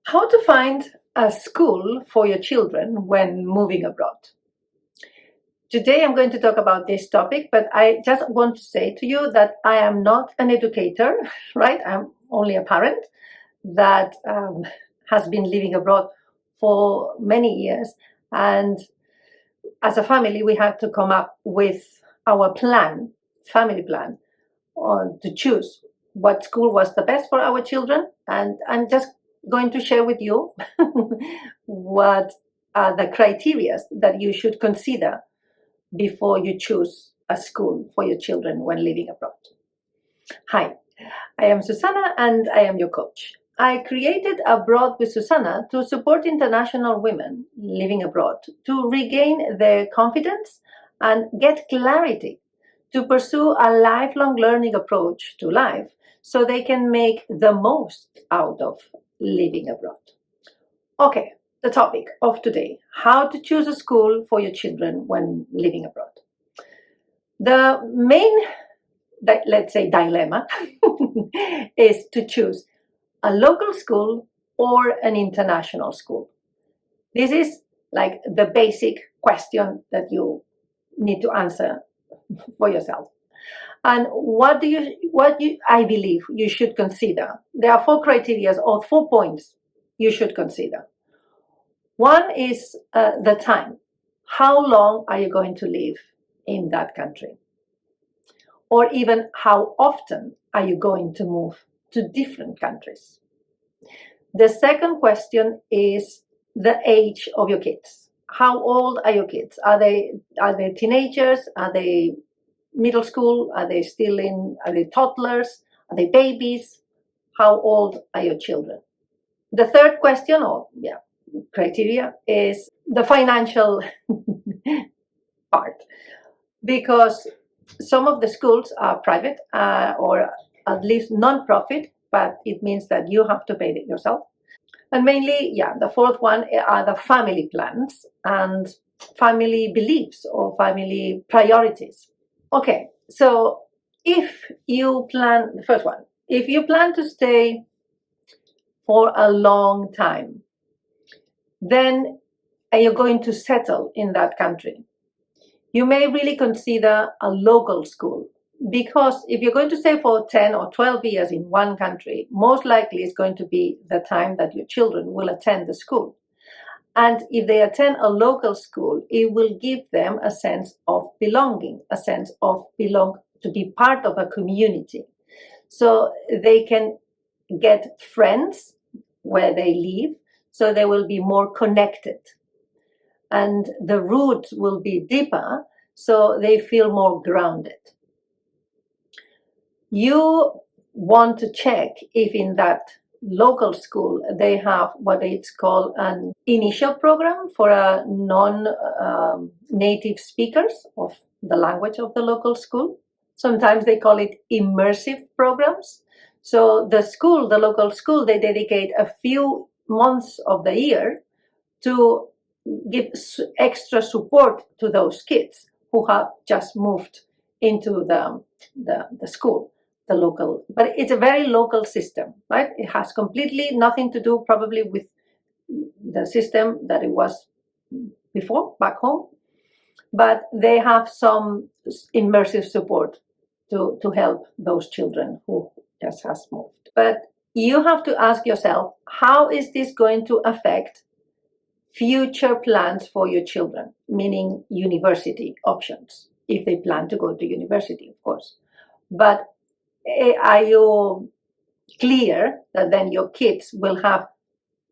How to find a school for your children when moving abroad. Today I'm going to talk about this topic, but I just want to say to you that I am not an educator, right? I'm only a parent that has been living abroad for many years. And as a family, we had to come up with our plan, family plan, to choose what school was the best for our children. And I'm just going to share with you what are the criteria that you should consider before you choose a school for your children when living abroad. Hi, I am Susana and I am your coach. I created Abroad with Susana to support international women living abroad to regain their confidence and get clarity to pursue a lifelong learning approach to life so they can make the most out of living abroad. Okay, the topic of today, how to choose a school for your children when living abroad. The main, let's say, dilemma is to choose a local school or an international school. This is like the basic question that you need to answer for yourself. And what I believe you should consider. There are 4 criteria or 4 points you should consider. One is the time. How long are you going to live in that country? Or even how often are you going to move to different countries? The second question is the age of your kids. How old are your kids? Are they teenagers? Are they middle school? Are they toddlers? Are they babies? How old are your children? The third question, criteria, is the financial part, because some of the schools are private or at least non-profit, but it means that you have to pay it yourself. And mainly, the fourth one are the family plans and family beliefs or family priorities. Okay, so if you plan, the first one, if you plan to stay for a long time, then you're going to settle in that country, you may really consider a local school, because if you're going to stay for 10 or 12 years in one country, most likely it's going to be the time that your children will attend the school. And if they attend a local school, it will give them a sense of belonging, a sense of to be part of a community. So they can get friends where they live, so they will be more connected. And the roots will be deeper, so they feel more grounded. You want to check if in that local school they have what it's called an initial program for a non-native speakers of the language of the local school. Sometimes they call it immersive programs. So the local school, they dedicate a few months of the year to give extra support to those kids who have just moved into the school, the local. But it's a very local system, right? It has completely nothing to do probably with the system that it was before back home. But they have some immersive support to help those children who just has moved. But you have to ask yourself, how is this going to affect future plans for your children, meaning university options, if they plan to go to university, of course. But are you clear that then your kids will have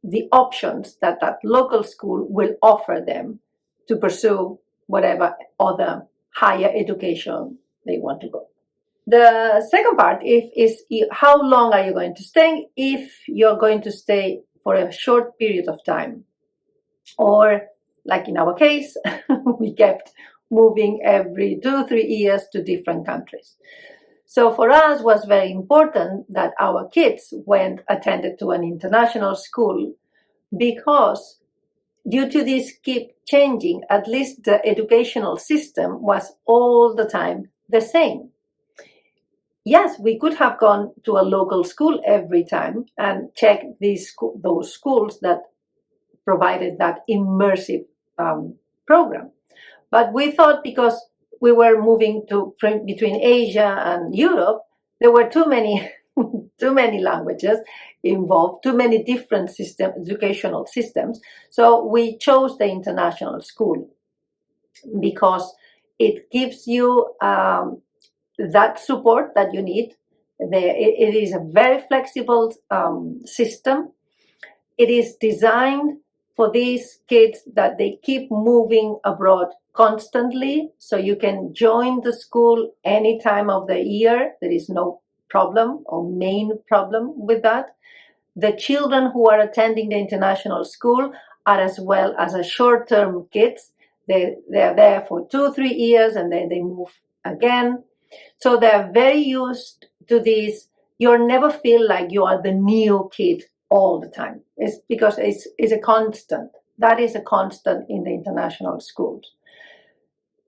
the options that local school will offer them to pursue whatever other higher education they want to go? The second part is how long are you going to stay? If you're going to stay for a short period of time, or like in our case, we kept moving every 2-3 years to different countries. So for us, it was very important that our kids attended to an international school, because due to this keep changing, at least the educational system was all the time the same. yes, we could have gone to a local school every time and checked those schools that provided that immersive program. But we thought because we were moving between Asia and Europe, there were too many too many languages involved, too many different educational systems. So we chose the international school because it gives you that support that you need. It is a very flexible system. It is designed for these kids that they keep moving abroad constantly, so you can join the school any time of the year. There is no problem or main problem with that. The children who are attending the international school are as well as a short-term kids. They're there for 2-3 years and then they move again. So they're very used to this. You'll never feel like you are the new kid all the time. It's because it's a constant. That is a constant in the international schools.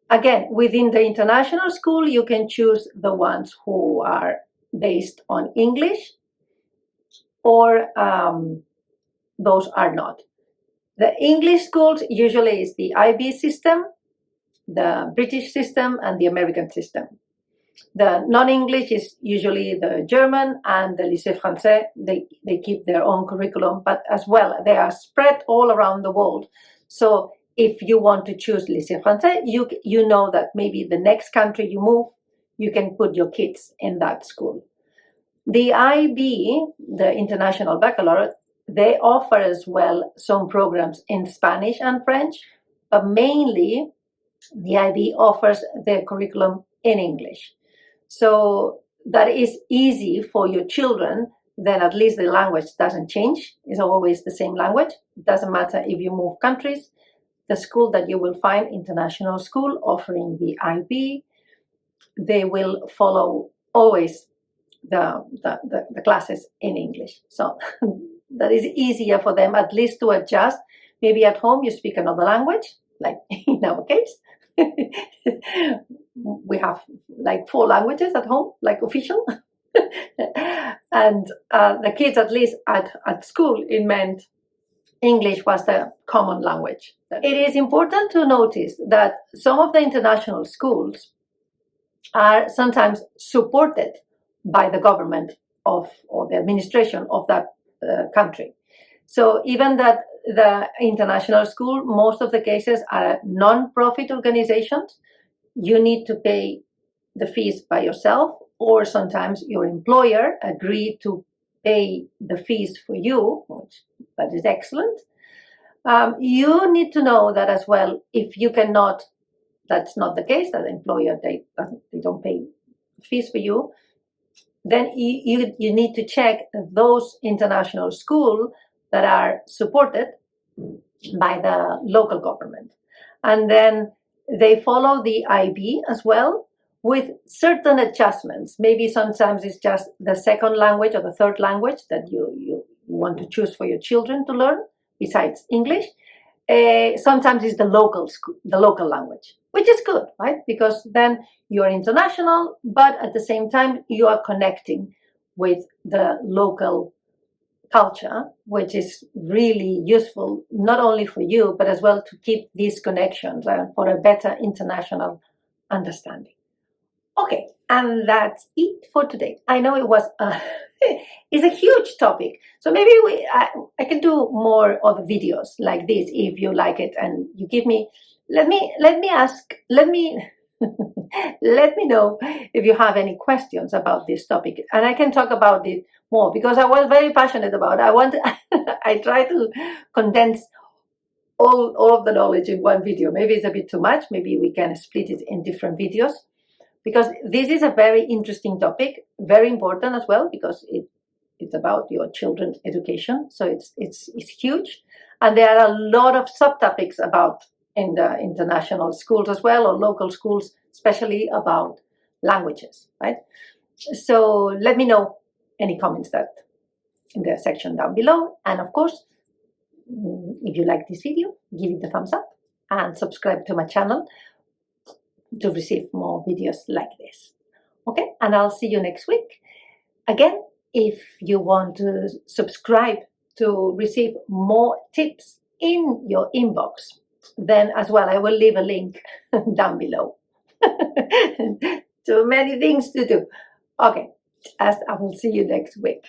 Again, within the international school, you can choose the ones who are based on English, or those are not. The English schools usually is the IB system, the British system, and the American system. The non-English is usually the German and the Lycée Français. They keep their own curriculum, but as well, they are spread all around the world. So if you want to choose Lycée Français, you know that maybe the next country you move, you can put your kids in that school. The IB, the International Baccalaureate, they offer as well some programs in Spanish and French, but mainly the IB offers their curriculum in English. So that is easy for your children. Then at least the language doesn't change. It's always the same language. It doesn't matter if you move countries. The school that you will find, international school offering the IB, they will follow always the classes in English. So that is easier for them at least to adjust. Maybe at home you speak another language, like in our case. We have like 4 languages at home, like official. And the kids, at least at school, it meant English was the common language. It is important to notice that some of the international schools are sometimes supported by the government or the administration of that country. So even that the international school, most of the cases are non-profit organizations. You need to pay the fees by yourself, or sometimes your employer agreed to pay the fees for you, which that is excellent. You need to know that as well. If you cannot, that's not the case, that the employer, they don't pay fees for you, then you need to check those international schools that are supported by the local government. And then they follow the IB as well, with certain adjustments. Maybe sometimes it's just the second language or the third language that you want to choose for your children to learn besides English. Sometimes it's the local language, which is good, right? Because then you are international, but at the same time you are connecting with the local culture, which is really useful not only for you, but as well to keep these connections and for a better international understanding. Okay, and that's it for today. I know it was it's a huge topic, so maybe I can do more other videos like this if you like it, and you give me. Let me let me know if you have any questions about this topic, and I can talk about it more because I was very passionate about it. I try to condense all of the knowledge in one video. Maybe it's a bit too much. Maybe we can split it in different videos, because this is a very interesting topic, very important as well, because it's about your children's education. So it's huge, and there are a lot of subtopics about in the international schools as well, or local schools, especially about languages, right? So let me know any comments that in the section down below, and of course, if you like this video, give it a thumbs up and subscribe to my channel to receive more videos like this. Okay, and I'll see you next week. Again, if you want to subscribe to receive more tips in your inbox, then as well, I will leave a link down below. Too many things to do. Okay, as I will see you next week.